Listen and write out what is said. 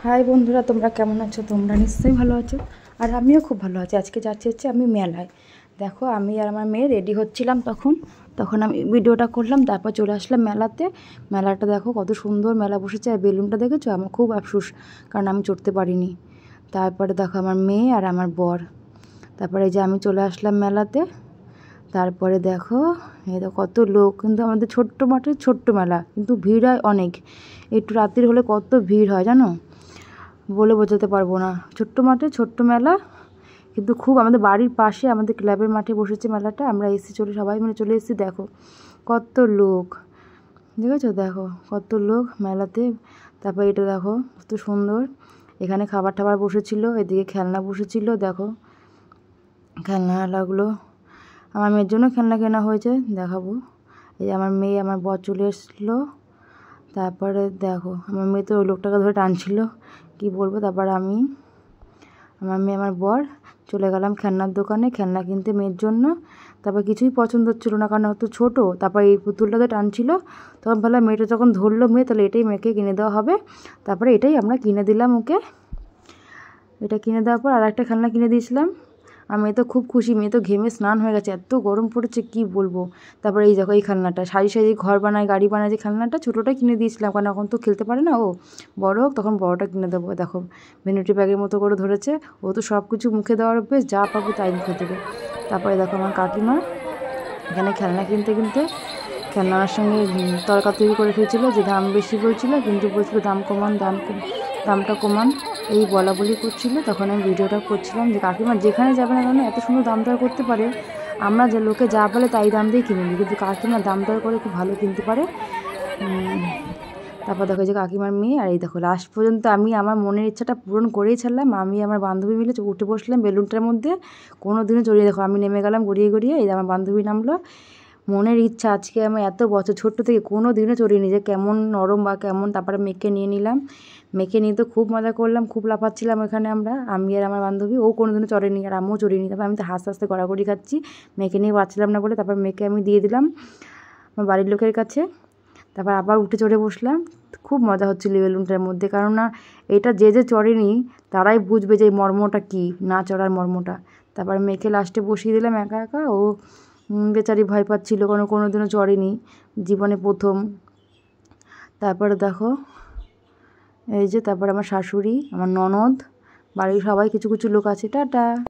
High বন্ধুরা, তোমরা কেমন আছো? তোমরা নিশ্চয়ই ভালো আছো, আর আমিও খুব ভালো আছি। আজকে যাচ্ছি আমি মেলায়। দেখো, আমি আর আমার মেয়ে রেডি হচ্ছিলাম, তখন আমি ভিডিওটা করলাম, তারপর চলে আসলাম মেলাতে। মেলাটা দেখো কত সুন্দর মেলা বসেছে, আর বেলুনটা দেখেছো? আমার খুব আফসোস, কারণ আমি চড়তে পারিনি। তারপরে দেখো আমার মেয়ে আর আমার বর, তারপরে এই যে আমি চলে আসলাম মেলাতে। তারপরে দেখো এই তো কত লোক, কিন্তু আমাদের ছোট্ট মাঠে ছোট্ট মেলা, কিন্তু ভিড় হয় অনেক। একটু রাত্রির হলে কত ভিড় হয় জানো, বলে বোঝাতে পারবো না। ছোট্ট মাঠে ছোট্ট মেলা, কিন্তু খুব আমাদের বাড়ির পাশে আমাদের ক্লাবের মাঠে বসেছে মেলাটা। আমরা সবাই মিলে চলে এসেছি। দেখো কত লোক, দেখেছো? দেখো কত লোক মেলাতে। তারপর এটা দেখো কত সুন্দর, এখানে খাবার টাবার বসেছিল, এদিকে খেলনা বসেছিল। দেখো খেলনাগুলো আমার মেয়ের জন্য খেলনা কেনা হয়েছে, দেখাবো। এই আমার মেয়ে আমার বর চলে এসেছিলো। তারপরে দেখো আমার মেয়ে তো ওই লোকটাকে ধরে টানছিল, কি বলবো। তারপর আমি, আমার মেয়ে, আমার বর চলে গেলাম খেলনার দোকানে খেলনা কিনতে মেয়ের জন্য। তারপর কিছুই পছন্দ হচ্ছিলো না, কারণ হয়তো ছোটো। তারপর এই পুতুলটাতে টানছিল, তখন ভাবলাম মেয়েটা যখন ধরলো মেয়ে, তাহলে এটাই মেয়েকে কিনে দেওয়া হবে। তারপরে এটাই আমরা কিনে দিলাম ওকে। এটা কিনে দেওয়ার পর আর একটা খেলনা কিনে দিয়েছিলাম। আর মেয়ে তো খুব খুশি, মেয়ে তো ঘেমে স্নান হয়ে গেছে, এত গরম পড়েছে কি বলবো। তারপরে এই দেখো এই খেলনাটা, সারি ঘর বানায়, গাড়ি বানায়, যে খেলনাটা ছোটোটা কিনে দিয়েছিলাম, কারণ এখন তো খেলতে পারে না ও। বড় হোক তখন বড়টা কিনে দেবো। দেখো ভ্যানিটি ব্যাগের মতো করে ধরেছে, ও তো সব কিছু মুখে দেওয়ার অভ্যেস, যা পাবো তাই মুখে দেবে। তারপরে দেখো আমার কাকিমা এখানে খেলনা কিনতে খেলনার সঙ্গে তর্কাতর্কি করে ফেলছিলো, যে দাম বেশি বলছিলো, কিন্তু বলছিলো দামটা কমান, এই বলা বলি করছিলো। তখন আমি ভিডিওটা করছিলাম যে কাকিমা যেখানে যাবে না কেন এত সুন্দর দাম দর করতে পারে। আমরা যে লোকে যা বলে তাই দাম দিয়ে কিনে নিই, কিন্তু কাকিমা দাম দর করে খুব ভালো কিনতে পারে। তারপর দেখো যে কাকিমার মেয়ে, আর এই দেখো লাস্ট পর্যন্ত আমি আমার মনের ইচ্ছাটা পূরণ করেই ছাড়লাম। আমি আমার বান্ধবী মিলে উঠে বসলাম বেলুনটার মধ্যে, কোনো দিনও চড়িয়ে, দেখো আমি নেমে গেলাম গড়িয়ে, এই আমার বান্ধবী নামলো। মনের ইচ্ছা, আজকে আমি এত বছর ছোট্ট থেকে কোনো দিনও চড়িনি, যে কেমন নরম বা কেমন। তারপরে মেয়েকে নিয়ে নিলাম, মেয়েকে নিয়ে তো খুব মজা করলাম, খুব লাফাচ্ছিলাম এখানে আমি আর আমার বান্ধবী। ও কোনো দিনও চড়েনি, আর আমিও চড়িনি। তারপর আমি তো হাসতে হাসতে গড়াগড়ি খাচ্ছি, মেয়েকে নিয়ে পাচ্ছিলাম না বলে। তারপর মেয়েকে আমি দিয়ে দিলাম আমার বাড়ির লোকের কাছে। তারপর আবার উঠে চড়ে বসলাম। খুব মজা হচ্ছিলো বেলুনটার মধ্যে, কারণ না এটা যে চড়েনি তারাই বুঝবে যে এই মর্মটা কী, না চড়ার মর্মটা। তারপর মেয়েকে লাস্টে বসিয়ে দিলাম একা একা। ও বেচারি ভয় পাচ্ছিল, কোনো দিনও চড়েনি, জীবনে প্রথম। তারপরে দেখো এই যে, তারপর আমার শাশুড়ি, আমার ননদ, বাড়ির সবাই কিছু কিছু লোক আছে। টাটা।